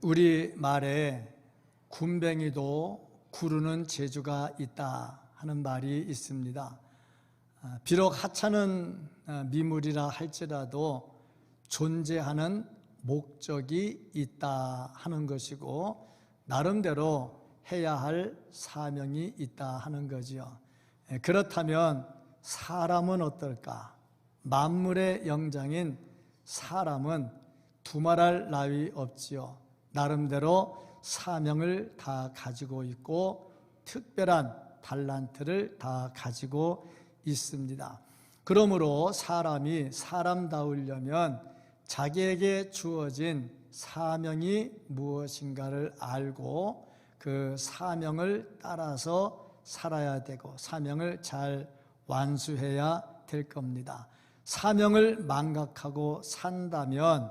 우리 말에 군뱅이도 구르는 재주가 있다 하는 말이 있습니다. 비록 하찮은 미물이라 할지라도 존재하는 목적이 있다 하는 것이고 나름대로 해야 할 사명이 있다 하는 거지요. 그렇다면 사람은 어떨까? 만물의 영장인 사람은 두말할 나위 없지요. 나름대로 사명을 다 가지고 있고 특별한 달란트를 다 가지고 있습니다. 그러므로 사람이 사람다우려면 자기에게 주어진 사명이 무엇인가를 알고 그 사명을 따라서 살아야 되고 사명을 잘 완수해야 될 겁니다. 사명을 망각하고 산다면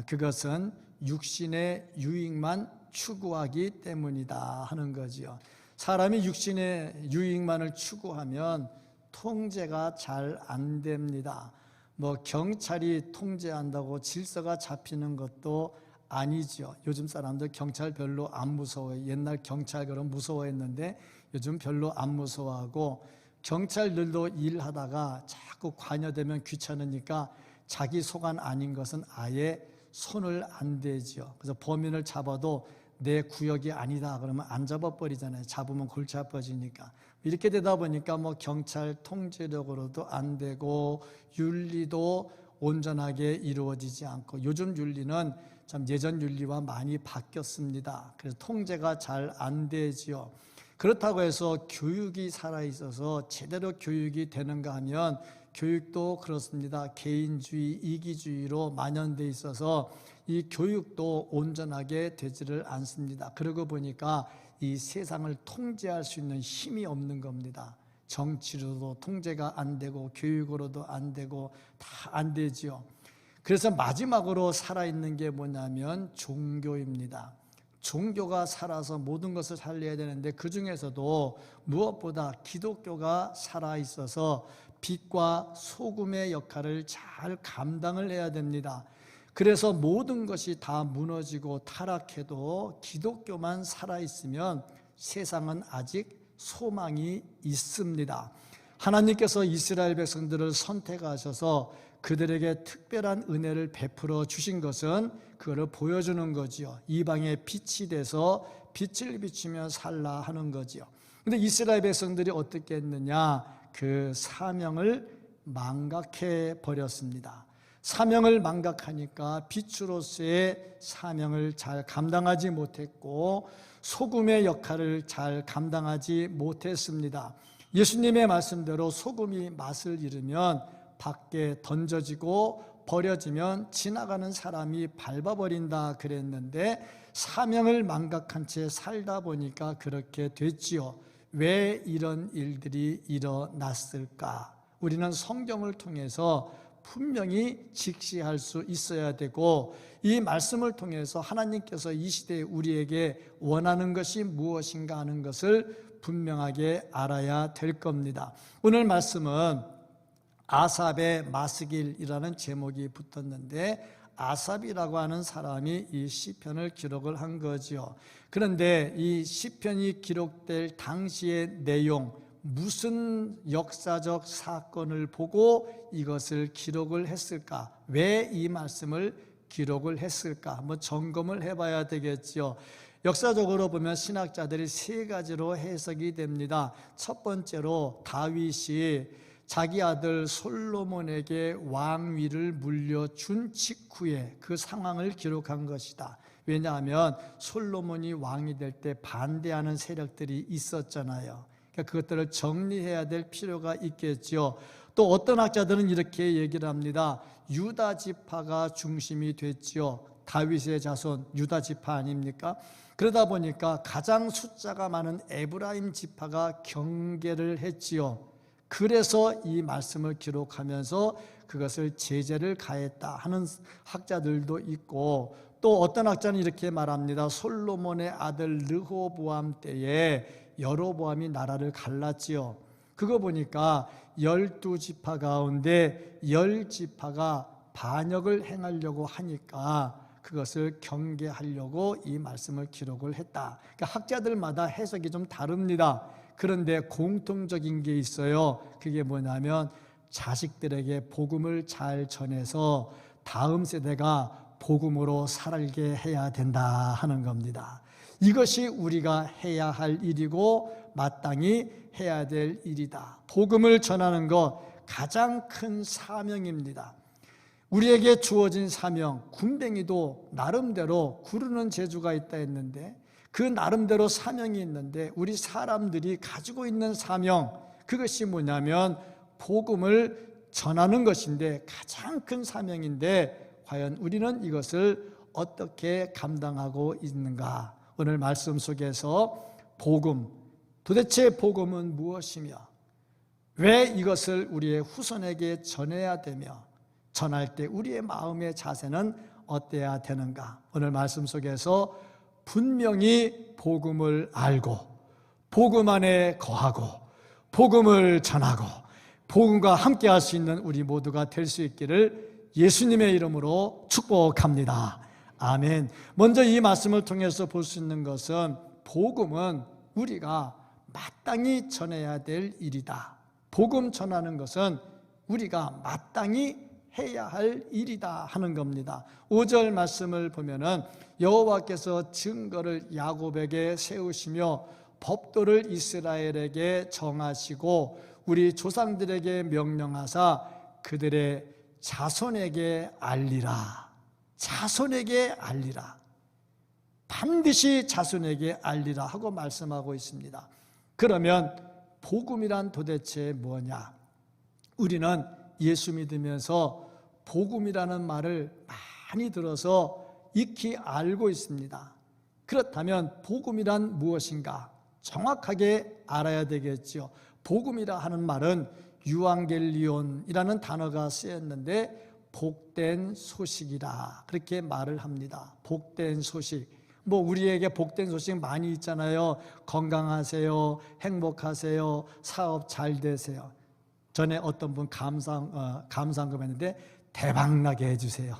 그것은 육신의 유익만 추구하기 때문이다 하는 거지요. 사람이 육신의 유익만을 추구하면 통제가 잘 안 됩니다. 경찰이 통제한다고 질서가 잡히는 것도 아니죠. 요즘 사람들 경찰 별로 안 무서워해요. 옛날 경찰 그럼 무서워했는데 요즘 별로 안 무서워하고, 경찰들도 일하다가 자꾸 관여되면 귀찮으니까 자기 소관 아닌 것은 아예 손을 안 대지요. 그래서 범인을 잡아도 내 구역이 아니다 그러면 안 잡아버리잖아요. 잡으면 골치 아파지니까. 이렇게 되다 보니까 경찰 통제력으로도 안 되고 윤리도 온전하게 이루어지지 않고, 요즘 윤리는 참 예전 윤리와 많이 바뀌었습니다. 그래서 통제가 잘 안 되지요. 그렇다고 해서 교육이 살아있어서 제대로 교육이 되는가 하면 교육도 그렇습니다. 개인주의, 이기주의로 만연돼 있어서 이 교육도 온전하게 되지를 않습니다. 그러고 보니까 이 세상을 통제할 수 있는 힘이 없는 겁니다. 정치로도 통제가 안 되고 교육으로도 안 되고 다 안 되지요. 그래서 마지막으로 살아있는 게 뭐냐면 종교입니다. 종교가 살아서 모든 것을 살려야 되는데 그 중에서도 무엇보다 기독교가 살아있어서 빛과 소금의 역할을 잘 감당을 해야 됩니다. 그래서 모든 것이 다 무너지고 타락해도 기독교만 살아있으면 세상은 아직 소망이 있습니다. 하나님께서 이스라엘 백성들을 선택하셔서 그들에게 특별한 은혜를 베풀어 주신 것은 그거를 보여주는 거지요. 이방의 빛이 돼서 빛을 비추며 살라 하는 거지요. 그런데 이스라엘 백성들이 어떻게 했느냐? 그 사명을 망각해 버렸습니다. 사명을 망각하니까 빛으로서의 사명을 잘 감당하지 못했고 소금의 역할을 잘 감당하지 못했습니다. 예수님의 말씀대로 소금이 맛을 잃으면 밖에 던져지고 버려지면 지나가는 사람이 밟아버린다 그랬는데 사명을 망각한 채 살다 보니까 그렇게 됐지요. 왜 이런 일들이 일어났을까? 우리는 성경을 통해서 분명히 직시할 수 있어야 되고, 이 말씀을 통해서 하나님께서 이 시대에 우리에게 원하는 것이 무엇인가 하는 것을 분명하게 알아야 될 겁니다. 오늘 말씀은 아삽의 마스길이라는 제목이 붙었는데 아삽이라고 하는 사람이 이 시편을 기록을 한 거죠. 그런데 이 시편이 기록될 당시의 내용, 무슨 역사적 사건을 보고 이것을 기록을 했을까? 왜 이 말씀을 기록을 했을까? 한번 점검을 해봐야 되겠죠. 역사적으로 보면 신학자들이 세 가지로 해석이 됩니다. 첫 번째로 다윗이 자기 아들 솔로몬에게 왕위를 물려준 직후에 그 상황을 기록한 것이다. 왜냐하면 솔로몬이 왕이 될 때 반대하는 세력들이 있었잖아요. 그러니까 그것들을 정리해야 될 필요가 있겠죠. 또 어떤 학자들은 이렇게 얘기를 합니다. 유다 지파가 중심이 됐죠. 다윗의 자손 유다 지파 아닙니까? 그러다 보니까 가장 숫자가 많은 에브라임 지파가 경계를 했지요. 그래서 이 말씀을 기록하면서 그것을 제재를 가했다 하는 학자들도 있고, 또 어떤 학자는 이렇게 말합니다. 솔로몬의 아들 르호보암 때에 여로보암이 나라를 갈랐지요. 그거 보니까 12지파 가운데 10지파가 반역을 행하려고 하니까 그것을 경계하려고 이 말씀을 기록을 했다. 그러니까 학자들마다 해석이 좀 다릅니다. 그런데 공통적인 게 있어요. 그게 뭐냐면 자식들에게 복음을 잘 전해서 다음 세대가 복음으로 살게 해야 된다 하는 겁니다. 이것이 우리가 해야 할 일이고 마땅히 해야 될 일이다. 복음을 전하는 것 가장 큰 사명입니다. 우리에게 주어진 사명, 군뱅이도 나름대로 구르는 재주가 있다 했는데 그 나름대로 사명이 있는데 우리 사람들이 가지고 있는 사명, 그것이 뭐냐면 복음을 전하는 것인데 가장 큰 사명인데 과연 우리는 이것을 어떻게 감당하고 있는가? 오늘 말씀 속에서 복음, 도대체 복음은 무엇이며 왜 이것을 우리의 후손에게 전해야 되며 전할 때 우리의 마음의 자세는 어때야 되는가? 오늘 말씀 속에서 분명히 복음을 알고 복음 안에 거하고 복음을 전하고 복음과 함께 할 수 있는 우리 모두가 될 수 있기를 예수님의 이름으로 축복합니다. 아멘. 먼저 이 말씀을 통해서 볼 수 있는 것은 복음은 우리가 마땅히 전해야 될 일이다. 복음 전하는 것은 우리가 마땅히 해야 할 일이다 하는 겁니다. 5절 말씀을 보면은 여호와께서 증거를 야곱에게 세우시며 법도를 이스라엘에게 정하시고 우리 조상들에게 명령하사 그들의 자손에게 알리라. 자손에게 알리라. 반드시 자손에게 알리라 하고 말씀하고 있습니다. 그러면 복음이란 도대체 뭐냐? 우리는 예수 믿으면서 복음이라는 말을 많이 들어서 익히 알고 있습니다. 그렇다면 복음이란 무엇인가? 정확하게 알아야 되겠죠. 복음이라 하는 말은 유앙겔리온이라는 단어가 쓰였는데 복된 소식이라 그렇게 말을 합니다. 복된 소식. 우리에게 복된 소식 많이 있잖아요. 건강하세요, 행복하세요, 사업 잘 되세요. 전에 어떤 분 감상금 했는데 대박나게 해주세요.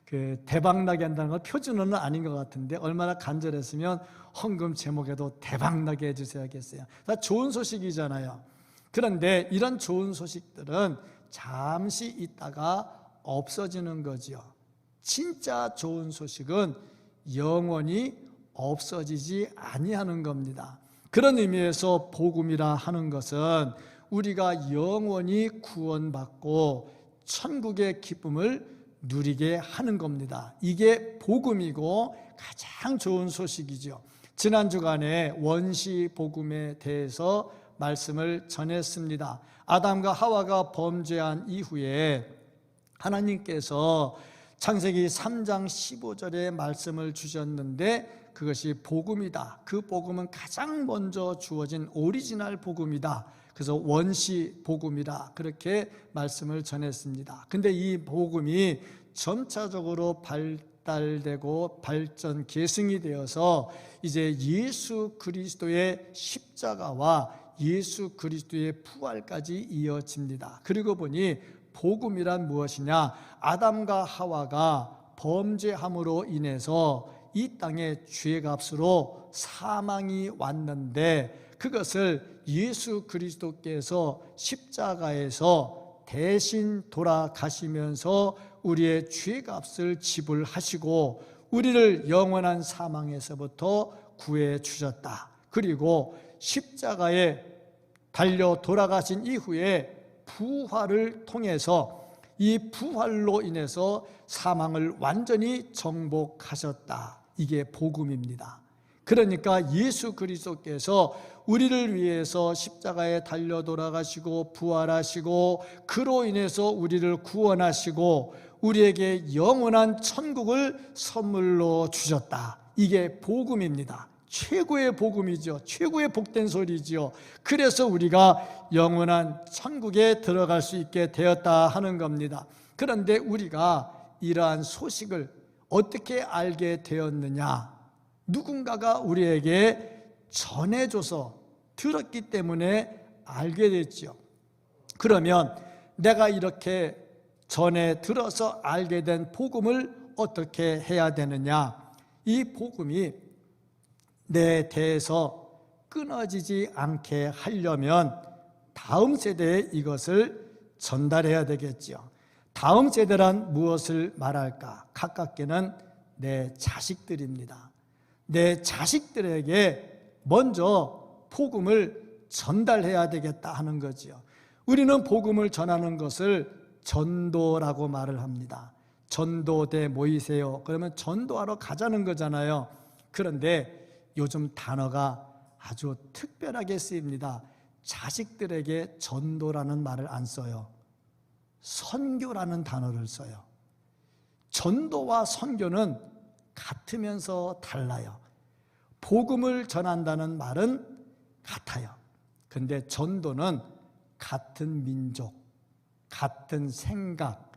그 대박나게 한다는 건 표준어는 아닌 것 같은데 얼마나 간절했으면 헌금 제목에도 대박나게 해주셔야겠어요. 다 좋은 소식이잖아요. 그런데 이런 좋은 소식들은 잠시 있다가 없어지는 거죠. 진짜 좋은 소식은 영원히 없어지지 아니하는 겁니다. 그런 의미에서 복음이라 하는 것은 우리가 영원히 구원받고 천국의 기쁨을 누리게 하는 겁니다. 이게 복음이고 가장 좋은 소식이죠. 지난 주간에 원시 복음에 대해서 말씀을 전했습니다. 아담과 하와가 범죄한 이후에 하나님께서 창세기 3장 15절에 말씀을 주셨는데 그것이 복음이다. 그 복음은 가장 먼저 주어진 오리지널 복음이다. 그래서 원시 복음이다. 그렇게 말씀을 전했습니다. 근데 이 복음이 점차적으로 발달되고 발전 계승이 되어서 이제 예수 그리스도의 십자가와 예수 그리스도의 부활까지 이어집니다. 그리고 보니 복음이란 무엇이냐? 아담과 하와가 범죄함으로 인해서 이 땅에 죄값으로 사망이 왔는데 그것을 예수 그리스도께서 십자가에서 대신 돌아가시면서 우리의 죄값을 지불하시고 우리를 영원한 사망에서부터 구해 주셨다. 그리고 십자가에 달려 돌아가신 이후에 부활을 통해서 이 부활로 인해서 사망을 완전히 정복하셨다. 이게 복음입니다. 그러니까 예수 그리스도께서 우리를 위해서 십자가에 달려 돌아가시고 부활하시고 그로 인해서 우리를 구원하시고 우리에게 영원한 천국을 선물로 주셨다. 이게 복음입니다. 최고의 복음이죠. 최고의 복된 소리죠. 그래서 우리가 영원한 천국에 들어갈 수 있게 되었다 하는 겁니다. 그런데 우리가 이러한 소식을 어떻게 알게 되었느냐? 누군가가 우리에게 전해줘서 들었기 때문에 알게 됐죠. 그러면 내가 이렇게 전해 들어서 알게 된 복음을 어떻게 해야 되느냐? 이 복음이 내 대에서 끊어지지 않게 하려면 다음 세대에 이것을 전달해야 되겠지요. 다음 세대란 무엇을 말할까? 가깝게는 내 자식들입니다. 내 자식들에게 먼저 복음을 전달해야 되겠다 하는 거지요. 우리는 복음을 전하는 것을 전도라고 말을 합니다. 전도대 모이세요. 그러면 전도하러 가자는 거잖아요. 그런데 요즘 단어가 아주 특별하게 쓰입니다. 자식들에게 전도라는 말을 안 써요. 선교라는 단어를 써요. 전도와 선교는 같으면서 달라요. 복음을 전한다는 말은 같아요. 근데 전도는 같은 민족, 같은 생각,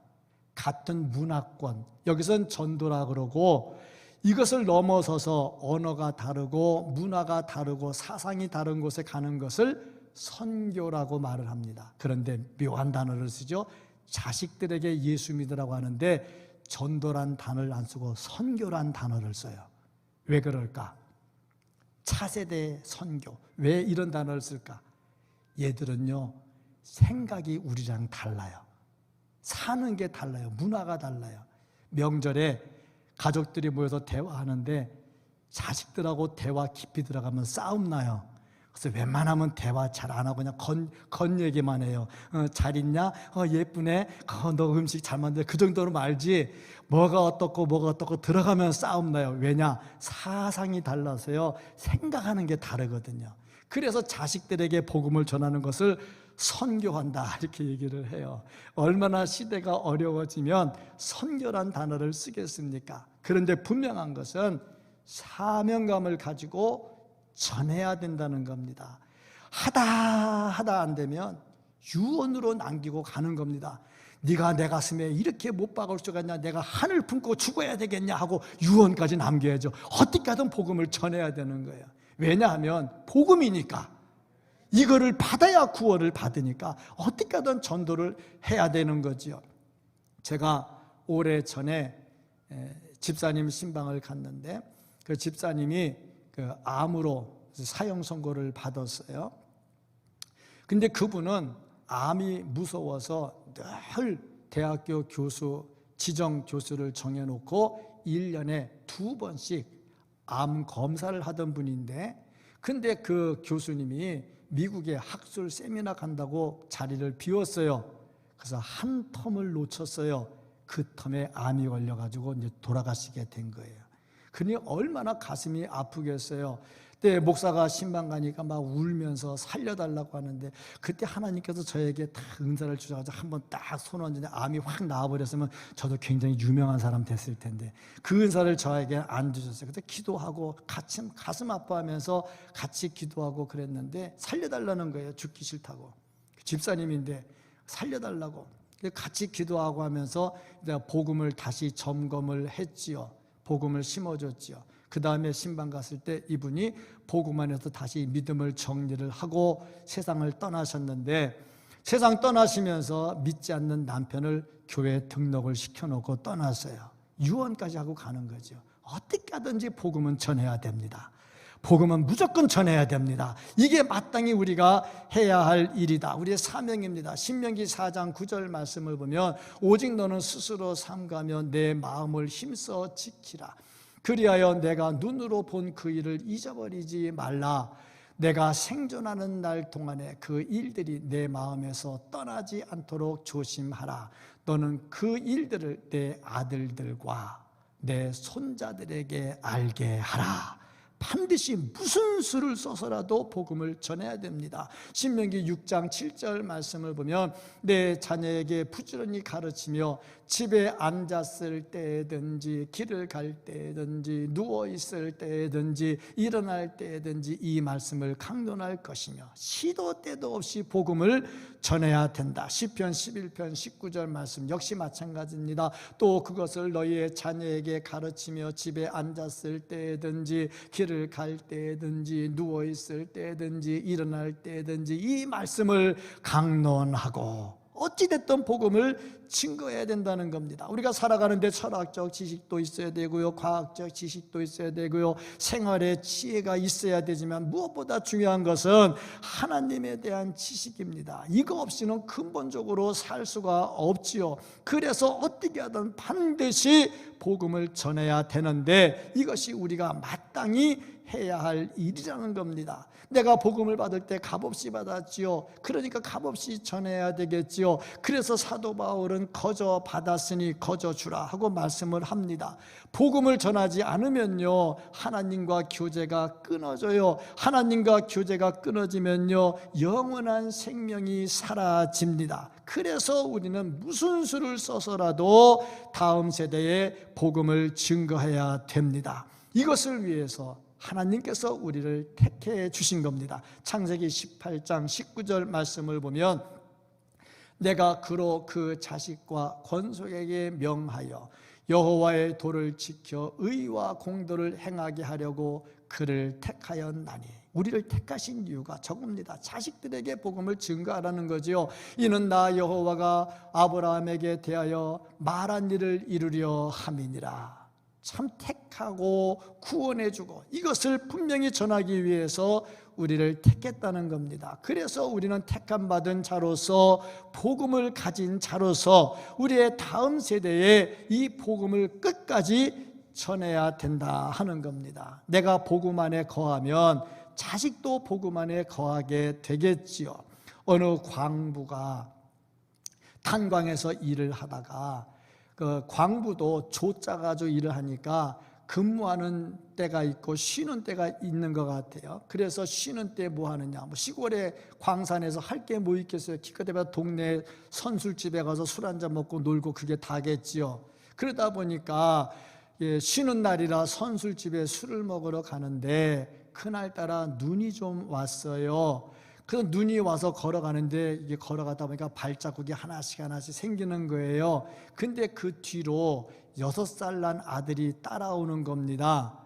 같은 문화권, 여기선 전도라 그러고, 이것을 넘어서서 언어가 다르고 문화가 다르고 사상이 다른 곳에 가는 것을 선교라고 말을 합니다. 그런데 묘한 단어를 쓰죠. 자식들에게 예수 믿으라고 하는데 전도란 단어를 안 쓰고 선교란 단어를 써요. 왜 그럴까? 차세대 선교. 왜 이런 단어를 쓸까? 얘들은요, 생각이 우리랑 달라요. 사는 게 달라요. 문화가 달라요. 명절에 가족들이 모여서 대화하는데 자식들하고 대화 깊이 들어가면 싸움 나요. 그래서 웬만하면 대화 잘 안 하고 그냥 건 얘기만 해요. 잘 있냐? 예쁘네? 너 음식 잘 만들어. 그 정도로 말지 뭐가 어떻고 들어가면 싸움 나요. 왜냐? 사상이 달라서요. 생각하는 게 다르거든요. 그래서 자식들에게 복음을 전하는 것을 선교한다 이렇게 얘기를 해요. 얼마나 시대가 어려워지면 선교란 단어를 쓰겠습니까? 그런데 분명한 것은 사명감을 가지고 전해야 된다는 겁니다. 하다 안 되면 유언으로 남기고 가는 겁니다. 네가 내 가슴에 이렇게 못 박을 수가 있냐, 내가 한을 품고 죽어야 되겠냐 하고 유언까지 남겨야죠. 어떻게 하든 복음을 전해야 되는 거예요. 왜냐하면 복음이니까, 이거를 받아야 구원을 받으니까 어떻게 하든 전도를 해야 되는 거죠. 제가 오래전에 집사님 신방을 갔는데 그 집사님이 그 암으로 사형 선고를 받았어요. 근데 그분은 암이 무서워서 늘 대학교 교수, 지정 교수를 정해놓고 1년에 2번씩 암 검사를 하던 분인데, 근데 그 교수님이 미국에 학술 세미나 간다고 자리를 비웠어요. 그래서 한 텀을 놓쳤어요. 그 텀에 암이 걸려가지고 이제 돌아가시게 된 거예요. 그러니 얼마나 가슴이 아프겠어요. 그때 목사가 신방 가니까 막 울면서 살려달라고 하는데, 그때 하나님께서 저에게 딱 은사를 주셔가지고 한번 딱 손 얹는데 암이 확 나와버렸으면 저도 굉장히 유명한 사람 됐을 텐데 그 은사를 저에게 안 주셨어요. 그때 기도하고 같이 가슴 아파하면서 같이 기도하고 그랬는데 살려달라는 거예요. 죽기 싫다고. 집사님인데 살려달라고 같이 기도하고 하면서 복음을 다시 점검을 했지요. 복음을 심어줬지요. 그 다음에 신방 갔을 때 이분이 복음 안에서 다시 믿음을 정리를 하고 세상을 떠나셨는데, 세상 떠나시면서 믿지 않는 남편을 교회에 등록을 시켜놓고 떠났어요. 유언까지 하고 가는 거죠. 어떻게 하든지 복음은 전해야 됩니다. 복음은 무조건 전해야 됩니다. 이게 마땅히 우리가 해야 할 일이다. 우리의 사명입니다. 신명기 4장 9절 말씀을 보면 오직 너는 스스로 삼가며 내 마음을 힘써 지키라. 그리하여 내가 눈으로 본 그 일을 잊어버리지 말라. 내가 생존하는 날 동안에 그 일들이 내 마음에서 떠나지 않도록 조심하라. 너는 그 일들을 내 아들들과 내 손자들에게 알게 하라. 반드시 무슨 수를 써서라도 복음을 전해야 됩니다. 신명기 6장 7절 말씀을 보면 내 자녀에게 부지런히 가르치며 집에 앉았을 때든지 길을 갈 때든지 누워있을 때든지 일어날 때든지 이 말씀을 강론할 것이며 시도 때도 없이 복음을 전해야 된다. 시편 11편 19절 말씀 역시 마찬가지입니다. 또 그것을 너희의 자녀에게 가르치며 집에 앉았을 때든지 길을 갈 때든지 누워있을 때든지 일어날 때든지 이 말씀을 강론하고 어찌됐든 복음을 증거해야 된다는 겁니다. 우리가 살아가는데 철학적 지식도 있어야 되고요, 과학적 지식도 있어야 되고요, 생활의 지혜가 있어야 되지만 무엇보다 중요한 것은 하나님에 대한 지식입니다. 이거 없이는 근본적으로 살 수가 없지요. 그래서 어떻게 하든 반드시 복음을 전해야 되는데 이것이 우리가 마땅히 해야 할 일이라는 겁니다. 내가 복음을 받을 때 값없이 받았지요. 그러니까 값없이 전해야 되겠지요. 그래서 사도 바울은 거저 받았으니 거저 주라 하고 말씀을 합니다. 복음을 전하지 않으면요, 하나님과 교제가 끊어져요. 하나님과 교제가 끊어지면요, 영원한 생명이 사라집니다. 그래서 우리는 무슨 수를 써서라도 다음 세대에 복음을 증거해야 됩니다. 이것을 위해서 하나님께서 우리를 택해 주신 겁니다. 창세기 18장 19절 말씀을 보면 내가 그로 그 자식과 권속에게 명하여 여호와의 도를 지켜 의와 공도를 행하게 하려고 그를 택하였나니. 우리를 택하신 이유가 저겁니다. 자식들에게 복음을 증거하라는 거지요. 이는 나 여호와가 아브라함에게 대하여 말한 일을 이루려 함이니라. 참 택하고 구원해주고 이것을 분명히 전하기 위해서 우리를 택했다는 겁니다. 그래서 우리는 택함받은 자로서, 복음을 가진 자로서 우리의 다음 세대에 이 복음을 끝까지 전해야 된다 하는 겁니다. 내가 복음 안에 거하면 자식도 복음 안에 거하게 되겠지요. 어느 광부가 탄광에서 일을 하다가 그 광부도 조짜가지고 일을 하니까 근무하는 때가 있고 쉬는 때가 있는 것 같아요. 그래서 쉬는 때 뭐 하느냐, 뭐 시골에 광산에서 할 게 뭐 있겠어요. 기껏해야 동네 선술집에 가서 술 한잔 먹고 놀고 그게 다겠지요. 그러다 보니까 쉬는 날이라 선술집에 술을 먹으러 가는데 그날따라 눈이 좀 왔어요. 그 눈이 와서 걸어가는데 이게 걸어가다 보니까 발자국이 하나씩 생기는 거예요. 근데 그 뒤로 6살 난 아들이 따라오는 겁니다.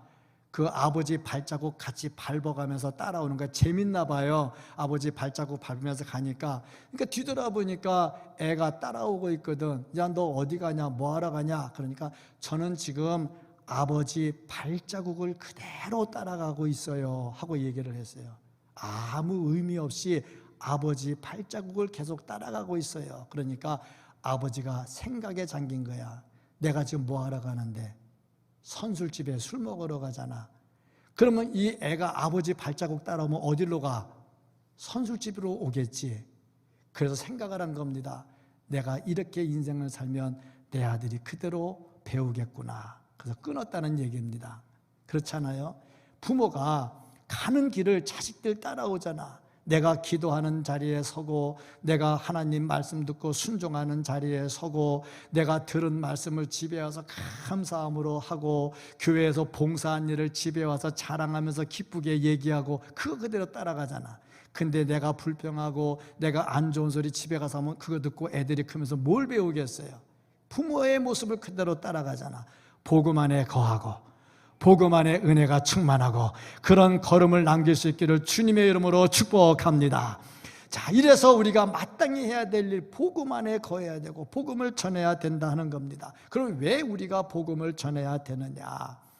그 아버지 발자국 같이 밟아가면서 따라오는 거야. 재밌나 봐요. 아버지 발자국 밟으면서 가니까. 그러니까 뒤돌아보니까 애가 따라오고 있거든. 야, 너 어디 가냐? 뭐 하러 가냐? 그러니까 저는 지금 아버지 발자국을 그대로 따라가고 있어요 하고 얘기를 했어요. 아무 의미 없이 아버지 발자국을 계속 따라가고 있어요. 그러니까 아버지가 생각에 잠긴 거야. 내가 지금 뭐 하러 가는데? 선술집에 술 먹으러 가잖아. 그러면 이 애가 아버지 발자국 따라오면 어디로 가? 선술집으로 오겠지. 그래서 생각을 한 겁니다. 내가 이렇게 인생을 살면 내 아들이 그대로 배우겠구나. 그래서 끊었다는 얘기입니다. 그렇잖아요. 부모가 가는 길을 자식들 따라오잖아. 내가 기도하는 자리에 서고, 내가 하나님 말씀 듣고 순종하는 자리에 서고, 내가 들은 말씀을 집에 와서 감사함으로 하고, 교회에서 봉사한 일을 집에 와서 자랑하면서 기쁘게 얘기하고, 그거 그대로 따라가잖아. 근데 내가 불평하고 내가 안 좋은 소리 집에 가서 하면 그거 듣고 애들이 크면서 뭘 배우겠어요? 부모의 모습을 그대로 따라가잖아. 복음 안에 거하고 복음 안에 은혜가 충만하고 그런 걸음을 남길 수 있기를 주님의 이름으로 축복합니다. 자, 이래서 우리가 마땅히 해야 될 일, 복음 안에 거해야 되고 복음을 전해야 된다 하는 겁니다. 그럼 왜 우리가 복음을 전해야 되느냐?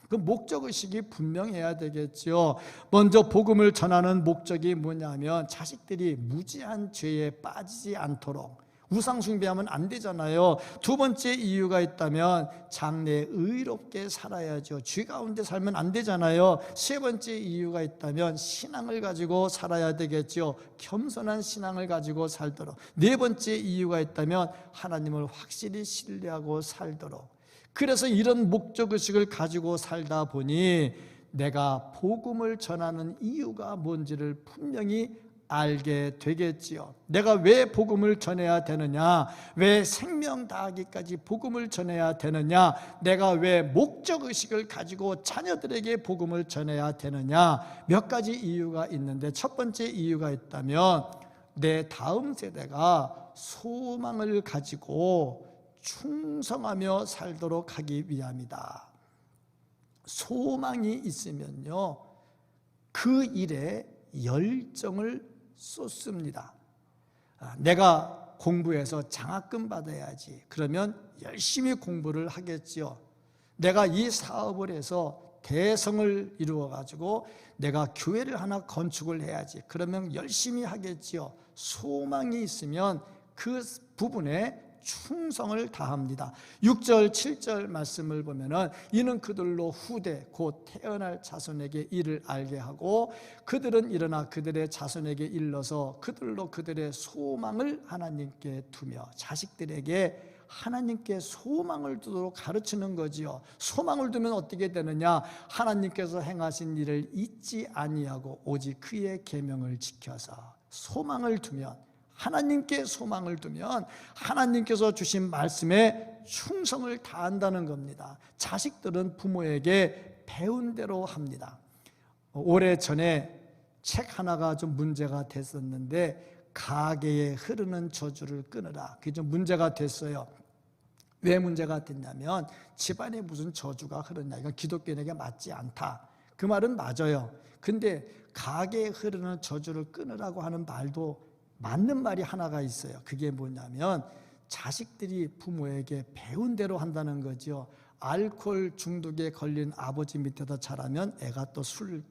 그 목적의식이 분명해야 되겠죠. 먼저 복음을 전하는 목적이 뭐냐면 자식들이 무지한 죄에 빠지지 않도록, 우상 숭배하면 안 되잖아요. 두 번째 이유가 있다면 장래에 의롭게 살아야죠. 죄 가운데 살면 안 되잖아요. 세 번째 이유가 있다면 신앙을 가지고 살아야 되겠죠. 겸손한 신앙을 가지고 살도록. 네 번째 이유가 있다면 하나님을 확실히 신뢰하고 살도록. 그래서 이런 목적의식을 가지고 살다 보니 내가 복음을 전하는 이유가 뭔지를 분명히 알게 되겠지요. 내가 왜 복음을 전해야 되느냐, 왜 생명 다하기까지 복음을 전해야 되느냐, 내가 왜 목적의식을 가지고 자녀들에게 복음을 전해야 되느냐, 몇 가지 이유가 있는데, 첫 번째 이유가 있다면 내 다음 세대가 소망을 가지고 충성하며 살도록 하기 위함이다. 소망이 있으면요, 그 일에 열정을 쏟습니다. 내가 공부해서 장학금 받아야지. 그러면 열심히 공부를 하겠지요. 내가 이 사업을 해서 대성을 이루어가지고 내가 교회를 하나 건축을 해야지. 그러면 열심히 하겠지요. 소망이 있으면 그 부분에 충성을 다합니다. 6절 7절 말씀을 보면은 이는 그들로 후대 곧 태어날 자손에게 이를 알게 하고 그들은 일어나 그들의 자손에게 일러서 그들로 그들의 소망을 하나님께 두며 자식들에게 하나님께 소망을 두도록 가르치는 거지요. 소망을 두면 어떻게 되느냐? 하나님께서 행하신 일을 잊지 아니하고 오직 그의 계명을 지켜서 소망을 두면, 하나님께 소망을 두면 하나님께서 주신 말씀에 충성을 다한다는 겁니다. 자식들은 부모에게 배운 대로 합니다. 오래전에 책 하나가 좀 문제가 됐었는데 가계에 흐르는 저주를 끊으라. 그게 좀 문제가 됐어요. 왜 문제가 됐냐면 집안에 무슨 저주가 흐르냐, 이건 기독교인에게 맞지 않다. 그 말은 맞아요. 근데 가계에 흐르는 저주를 끊으라고 하는 말도 맞는 말이 하나가 있어요. 그게 뭐냐면 자식들이 부모에게 배운 대로 한다는 거죠. 알코올 중독에 걸린 아버지 밑에서 자라면 애가 또 술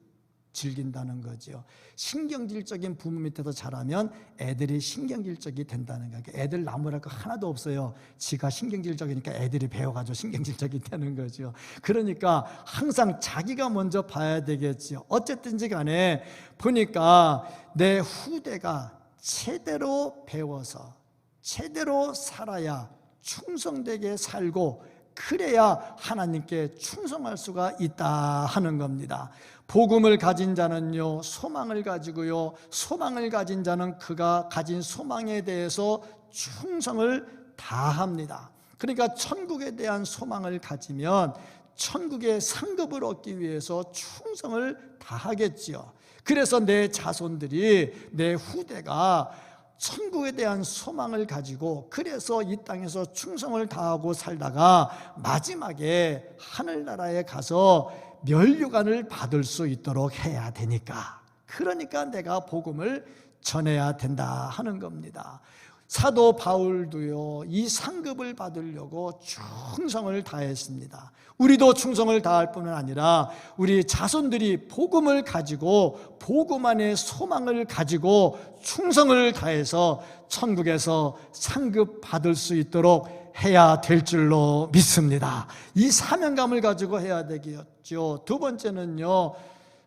즐긴다는 거죠. 신경질적인 부모 밑에서 자라면 애들이 신경질적이 된다는 거예요. 애들 나무랄 거 하나도 없어요. 지가 신경질적이니까 애들이 배워가지고 신경질적이 되는 거죠. 그러니까 항상 자기가 먼저 봐야 되겠죠. 어쨌든지 간에 보니까 내 후대가 제대로 배워서 제대로 살아야 충성되게 살고 그래야 하나님께 충성할 수가 있다 하는 겁니다. 복음을 가진 자는요 소망을 가지고요, 소망을 가진 자는 그가 가진 소망에 대해서 충성을 다합니다. 그러니까 천국에 대한 소망을 가지면 천국의 상급을 얻기 위해서 충성을 다하겠지요. 그래서 내 자손들이, 내 후대가 천국에 대한 소망을 가지고 그래서 이 땅에서 충성을 다하고 살다가 마지막에 하늘나라에 가서 면류관을 받을 수 있도록 해야 되니까, 그러니까 내가 복음을 전해야 된다 하는 겁니다. 사도 바울도요 이 상급을 받으려고 충성을 다했습니다. 우리도 충성을 다할 뿐만 아니라 우리 자손들이 복음을 가지고 복음 안에 소망을 가지고 충성을 다해서 천국에서 상급 받을 수 있도록 해야 될 줄로 믿습니다. 이 사명감을 가지고 해야 되겠죠. 두 번째는요,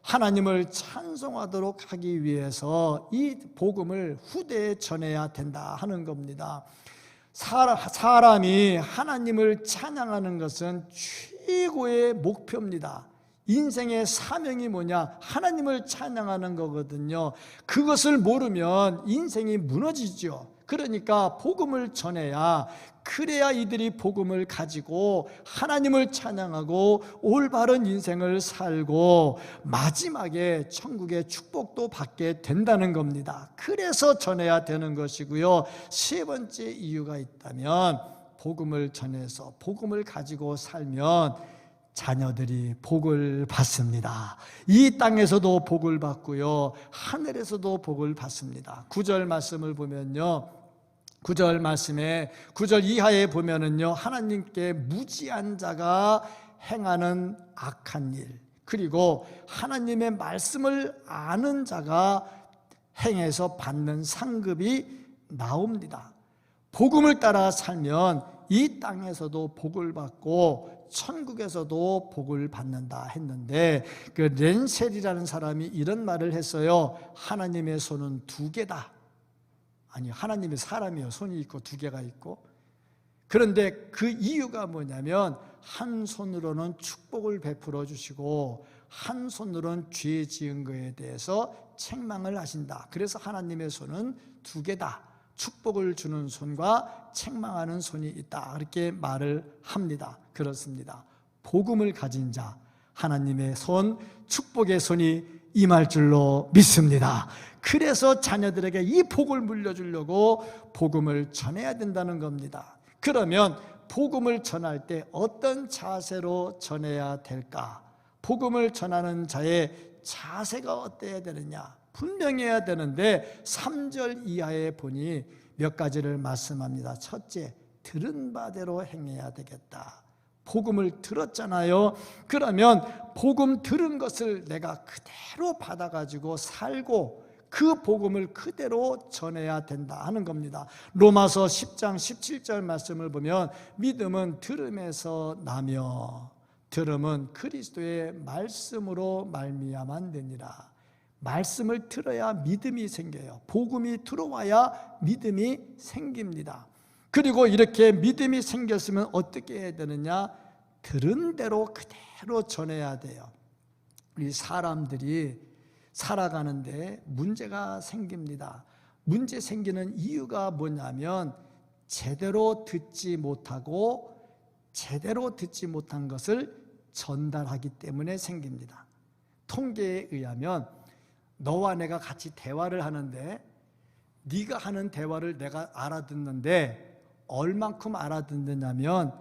하나님을 찬송하도록 하기 위해서 이 복음을 후대에 전해야 된다 하는 겁니다. 사람이 하나님을 찬양하는 것은 최고의 목표입니다. 인생의 사명이 뭐냐? 하나님을 찬양하는 거거든요. 그것을 모르면 인생이 무너지죠. 그러니까 복음을 전해야, 그래야 이들이 복음을 가지고 하나님을 찬양하고 올바른 인생을 살고 마지막에 천국의 축복도 받게 된다는 겁니다. 그래서 전해야 되는 것이고요. 세 번째 이유가 있다면 복음을 전해서 복음을 가지고 살면 자녀들이 복을 받습니다. 이 땅에서도 복을 받고요, 하늘에서도 복을 받습니다. 9절 말씀을 보면요, 9절 말씀에 9절 이하에 보면은요, 하나님께 무지한 자가 행하는 악한 일, 그리고 하나님의 말씀을 아는 자가 행해서 받는 상급이 나옵니다. 복음을 따라 살면 이 땅에서도 복을 받고 천국에서도 복을 받는다 했는데, 그 렌셀이라는 사람이 이런 말을 했어요. 하나님의 손은 두 개다. 아니, 하나님의 사람이요, 손이 있고 두 개가 있고. 그런데 그 이유가 뭐냐면 한 손으로는 축복을 베풀어 주시고 한 손으로는 죄 지은 것에 대해서 책망을 하신다. 그래서 하나님의 손은 두 개다. 축복을 주는 손과 책망하는 손이 있다, 그렇게 말을 합니다. 그렇습니다. 복음을 가진 자, 하나님의 손, 축복의 손이 임할 줄로 믿습니다. 그래서 자녀들에게 이 복을 물려주려고 복음을 전해야 된다는 겁니다. 그러면 복음을 전할 때 어떤 자세로 전해야 될까? 복음을 전하는 자의 자세가 어때야 되느냐? 분명해야 되는데 3절 이하에 보니 몇 가지를 말씀합니다. 첫째, 들은 바대로 행해야 되겠다. 복음을 들었잖아요. 그러면 복음 들은 것을 내가 그대로 받아가지고 살고 그 복음을 그대로 전해야 된다 하는 겁니다. 로마서 10장 17절 말씀을 보면 믿음은 들음에서 나며 들음은 그리스도의 말씀으로 말미암아 되니라. 말씀을 들어야 믿음이 생겨요. 복음이 들어와야 믿음이 생깁니다. 그리고 이렇게 믿음이 생겼으면 어떻게 해야 되느냐? 들은 대로 그대로 전해야 돼요. 우리 사람들이 살아가는데 문제가 생깁니다. 문제 생기는 이유가 뭐냐면 제대로 듣지 못하고 제대로 듣지 못한 것을 전달하기 때문에 생깁니다. 통계에 의하면 너와 내가 같이 대화를 하는데 네가 하는 대화를 내가 알아듣는데 얼만큼 알아듣느냐면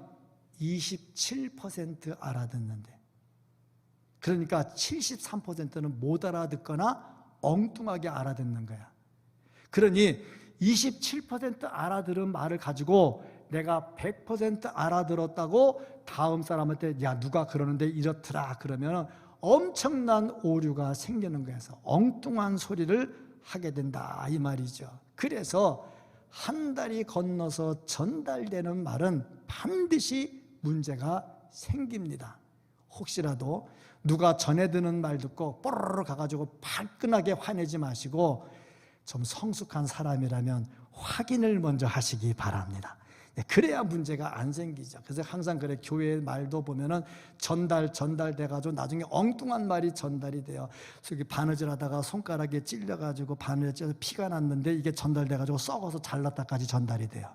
27% 알아듣는데, 그러니까 73%는 못 알아듣거나 엉뚱하게 알아듣는 거야. 그러니 27% 알아들은 말을 가지고 내가 100% 알아들었다고 다음 사람한테 야 누가 그러는데 이렇더라 그러면 엄청난 오류가 생기는 거예요. 엉뚱한 소리를 하게 된다 이 말이죠. 그래서 한 달이 건너서 전달되는 말은 반드시 문제가 생깁니다. 혹시라도 누가 전해 듣는 말 듣고 뽀로로 가가지고 발끈하게 화내지 마시고 좀 성숙한 사람이라면 확인을 먼저 하시기 바랍니다. 그래야 문제가 안 생기죠. 그래서 항상 그래, 교회의 말도 보면은 전달돼가지고 나중에 엉뚱한 말이 전달이 돼요. 그래서 바느질하다가 손가락에 찔려가지고 바느질 찔려서 피가 났는데 이게 전달돼가지고 썩어서 잘났다까지 전달이 돼요.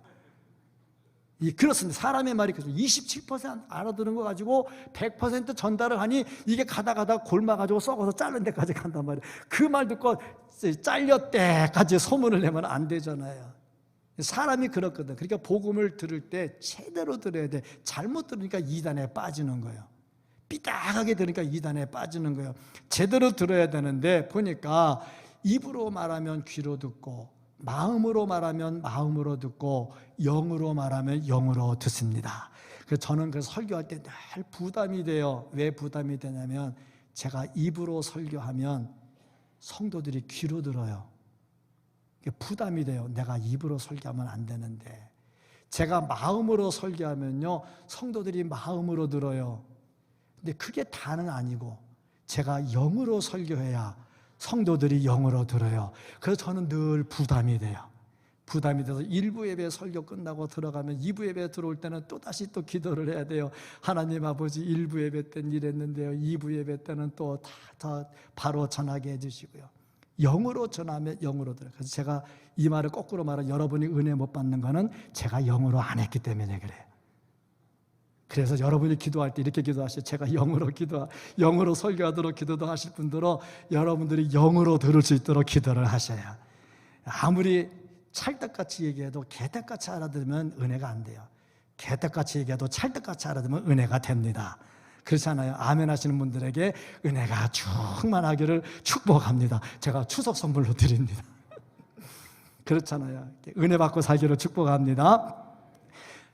그렇습니다. 사람의 말이 그래서 27% 알아들은 거 가지고 100% 전달을 하니 이게 가다 골마가지고 썩어서 자른 데까지 간단 말이에요. 그 말 듣고 잘렸대까지 소문을 내면 안 되잖아요. 사람이 그렇거든. 그러니까 복음을 들을 때 제대로 들어야 돼. 잘못 들으니까 이단에 빠지는 거예요. 삐딱하게 들으니까 이단에 빠지는 거예요. 제대로 들어야 되는데 보니까 입으로 말하면 귀로 듣고 마음으로 말하면 마음으로 듣고 영으로 말하면 영으로 듣습니다. 그래서 저는 그 설교할 때 늘 부담이 돼요. 왜 부담이 되냐면 제가 입으로 설교하면 성도들이 귀로 들어요. 부담이 돼요. 내가 입으로 설교하면 안 되는데 제가 마음으로 설교하면요 성도들이 마음으로 들어요. 근데 그게 다는 아니고 제가 영으로 설교해야 성도들이 영으로 들어요. 그래서 저는 늘 부담이 돼요. 부담이 돼서 1부 예배 설교 끝나고 들어가면 2부 예배 들어올 때는 또다시 또 기도를 해야 돼요. 하나님 아버지 1부 예배 때는 이랬는데요 2부 예배 때는 또 다 바로 전하게 해주시고요. 영으로 전하면 영으로 들어요. 그래서 제가 이 말을 거꾸로 말하면 여러분이 은혜 못 받는 거는 제가 영으로 안 했기 때문에 그래요. 그래서 여러분이 기도할 때 이렇게 기도하시죠. 제가 영으로 설교하도록 기도도 하실 분들은 여러분들이 영으로 들을 수 있도록 기도를 하셔야. 아무리 찰떡같이 얘기해도 개떡같이 알아들으면 은혜가 안 돼요. 개떡같이 얘기해도 찰떡같이 알아들으면 은혜가 됩니다. 그렇잖아요. 아멘 하시는 분들에게 은혜가 충만하기를 축복합니다. 제가 추석 선물로 드립니다. 그렇잖아요. 은혜 받고 살기를 축복합니다.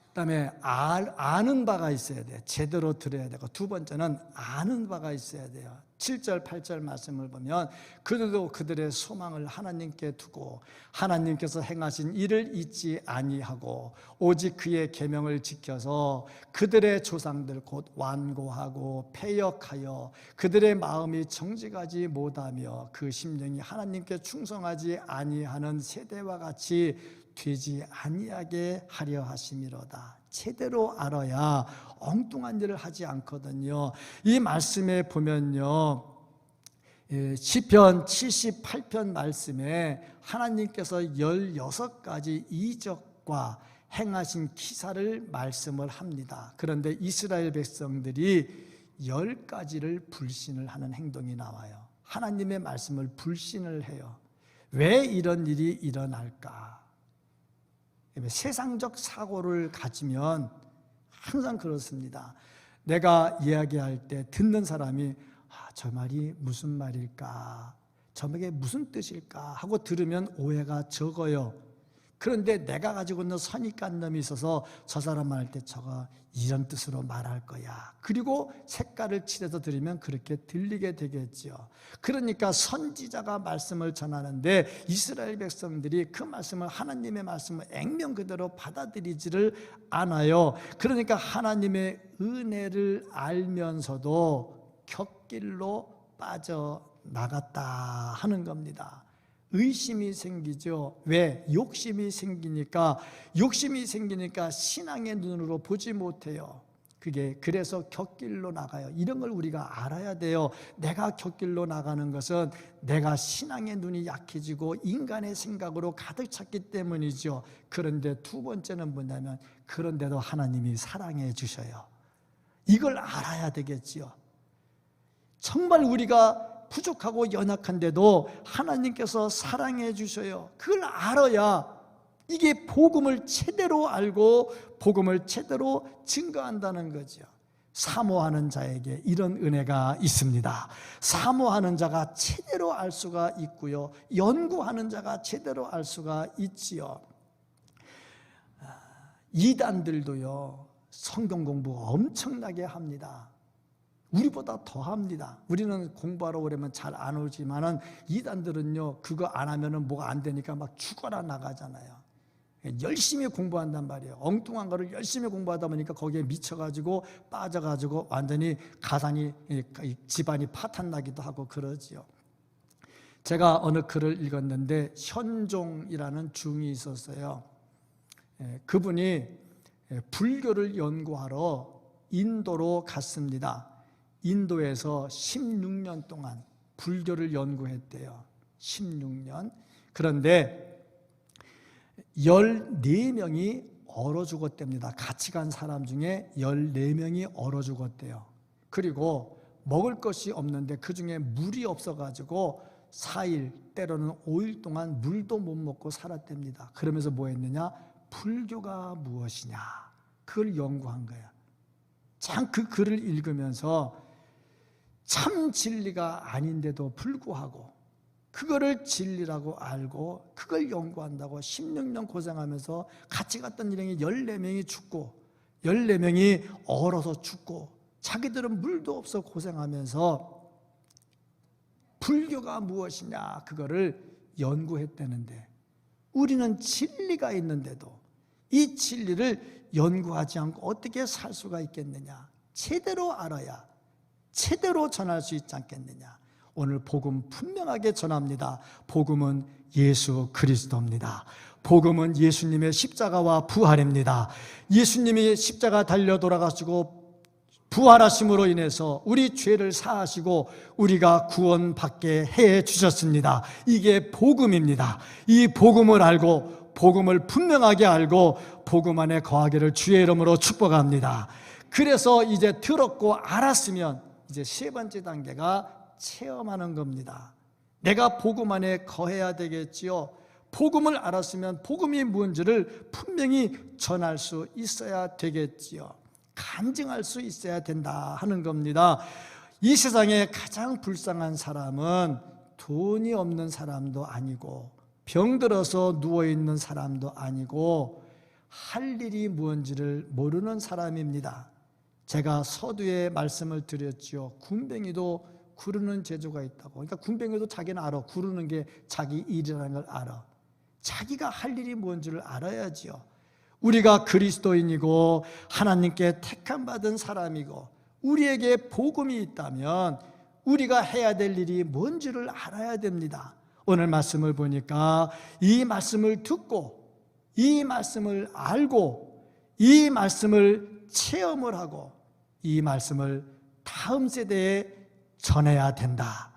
그다음에 아는 바가 있어야 돼요. 제대로 들어야 되고 두 번째는 아는 바가 있어야 돼요. 7절 8절 말씀을 보면 그들도 그들의 소망을 하나님께 두고 하나님께서 행하신 일을 잊지 아니하고 오직 그의 계명을 지켜서 그들의 조상들 곧 완고하고 패역하여 그들의 마음이 정직하지 못하며 그 심령이 하나님께 충성하지 아니하는 세대와 같이 되지 아니하게 하려 하심이로다. 제대로 알아야 엉뚱한 일을 하지 않거든요. 이 말씀에 보면요 시편 78편 말씀에 하나님께서 16가지 이적과 행하신 기사를 말씀을 합니다. 그런데 이스라엘 백성들이 10가지를 불신을 하는 행동이 나와요. 하나님의 말씀을 불신을 해요. 왜 이런 일이 일어날까? 세상적 사고를 가지면 항상 그렇습니다. 내가 이야기할 때 듣는 사람이 저 말이 무슨 말일까? 저게 무슨 뜻일까? 하고 들으면 오해가 적어요. 그런데 내가 가지고 있는 선입관념이 있어서 저 사람 말할 때 저거 이런 뜻으로 말할 거야. 그리고 색깔을 칠해서 들으면 그렇게 들리게 되겠죠. 그러니까 선지자가 말씀을 전하는데 이스라엘 백성들이 그 말씀을, 하나님의 말씀을 액면 그대로 받아들이지를 않아요. 그러니까 하나님의 은혜를 알면서도 곁길로 빠져나갔다 하는 겁니다. 의심이 생기죠. 왜? 욕심이 생기니까 신앙의 눈으로 보지 못해요. 그래서 곁길로 나가요. 이런 걸 우리가 알아야 돼요. 내가 곁길로 나가는 것은 내가 신앙의 눈이 약해지고 인간의 생각으로 가득 찼기 때문이죠. 그런데 두 번째는 뭐냐면, 그런데도 하나님이 사랑해 주셔요. 이걸 알아야 되겠지요. 정말 우리가 부족하고 연약한데도 하나님께서 사랑해 주셔요. 그걸 알아야 이게 복음을 제대로 알고 복음을 제대로 증거한다는 거죠. 사모하는 자에게 이런 은혜가 있습니다. 사모하는 자가 제대로 알 수가 있고요, 연구하는 자가 제대로 알 수가 있지요. 이단들도요, 성경 공부 엄청나게 합니다. 우리보다 더 합니다. 우리는 공부하러 오려면 잘 안 오지만은 이단들은요, 그거 안 하면은 뭐가 안 되니까 막 죽어라 나가잖아요. 열심히 공부한단 말이에요. 엉뚱한 거를 열심히 공부하다 보니까 거기에 미쳐가지고 빠져가지고 완전히 가산이, 집안이 파탄 나기도 하고 그러지요. 제가 어느 글을 읽었는데 현종이라는 중이 있었어요. 그분이 불교를 연구하러 인도로 갔습니다. 인도에서 16년 동안 불교를 연구했대요. 16년. 그런데 14명이 얼어 죽었답니다. 같이 간 사람 중에 14명이 얼어 죽었대요. 그리고 먹을 것이 없는데 그 중에 물이 없어가지고 4일, 때로는 5일 동안 물도 못 먹고 살았답니다. 그러면서 뭐 했느냐? 불교가 무엇이냐? 그걸 연구한 거예요. 참 그 글을 읽으면서 참 진리가 아닌데도 불구하고 그거를 진리라고 알고 그걸 연구한다고 16년 고생하면서 같이 갔던 일행이 14명이 죽고 14명이 얼어서 죽고 자기들은 물도 없어 고생하면서 불교가 무엇이냐 그거를 연구했다는데, 우리는 진리가 있는데도 이 진리를 연구하지 않고 어떻게 살 수가 있겠느냐? 제대로 알아야 제대로 전할 수 있지 않겠느냐? 오늘 복음 분명하게 전합니다. 복음은 예수 그리스도입니다. 복음은 예수님의 십자가와 부활입니다. 예수님이 십자가 달려 돌아가시고 부활하심으로 인해서 우리 죄를 사하시고 우리가 구원받게 해 주셨습니다. 이게 복음입니다. 이 복음을 알고 복음을 분명하게 알고 복음 안에 거하기를 주의 이름으로 축복합니다. 그래서 이제 들었고 알았으면 이제 세 번째 단계가 체험하는 겁니다. 내가 복음 안에 거해야 되겠지요. 복음을 알았으면 복음이 뭔지를 분명히 전할 수 있어야 되겠지요. 간증할 수 있어야 된다 하는 겁니다. 이 세상에 가장 불쌍한 사람은 돈이 없는 사람도 아니고 병들어서 누워있는 사람도 아니고 할 일이 뭔지를 모르는 사람입니다. 제가 서두에 말씀을 드렸죠. 군뱅이도 구르는 재주가 있다고. 그러니까 군뱅이도 자기는 알아. 구르는 게 자기 일이라는 걸 알아. 자기가 할 일이 뭔지를 알아야지요. 우리가 그리스도인이고 하나님께 택함 받은 사람이고 우리에게 복음이 있다면 우리가 해야 될 일이 뭔지를 알아야 됩니다. 오늘 말씀을 보니까 이 말씀을 듣고 이 말씀을 알고 이 말씀을 체험을 하고 이 말씀을 다음 세대에 전해야 된다.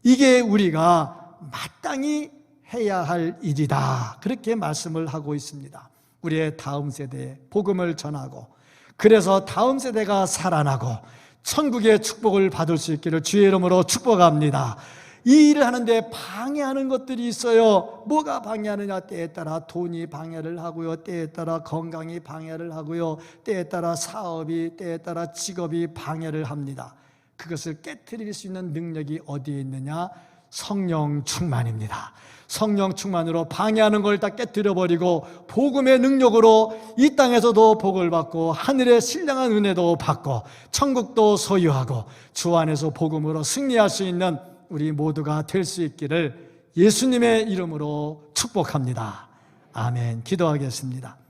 이게 우리가 마땅히 해야 할 일이다. 그렇게 말씀을 하고 있습니다. 우리의 다음 세대에 복음을 전하고 그래서 다음 세대가 살아나고 천국의 축복을 받을 수 있기를 주의 이름으로 축복합니다. 이 일을 하는데 방해하는 것들이 있어요. 뭐가 방해하느냐? 때에 따라 돈이 방해를 하고요, 때에 따라 건강이 방해를 하고요, 때에 따라 사업이, 때에 따라 직업이 방해를 합니다. 그것을 깨트릴 수 있는 능력이 어디에 있느냐? 성령 충만입니다. 성령 충만으로 방해하는 걸 다 깨뜨려버리고 복음의 능력으로 이 땅에서도 복을 받고 하늘의 신령한 은혜도 받고 천국도 소유하고 주 안에서 복음으로 승리할 수 있는 우리 모두가 될 수 있기를 예수님의 이름으로 축복합니다. 아멘. 기도하겠습니다.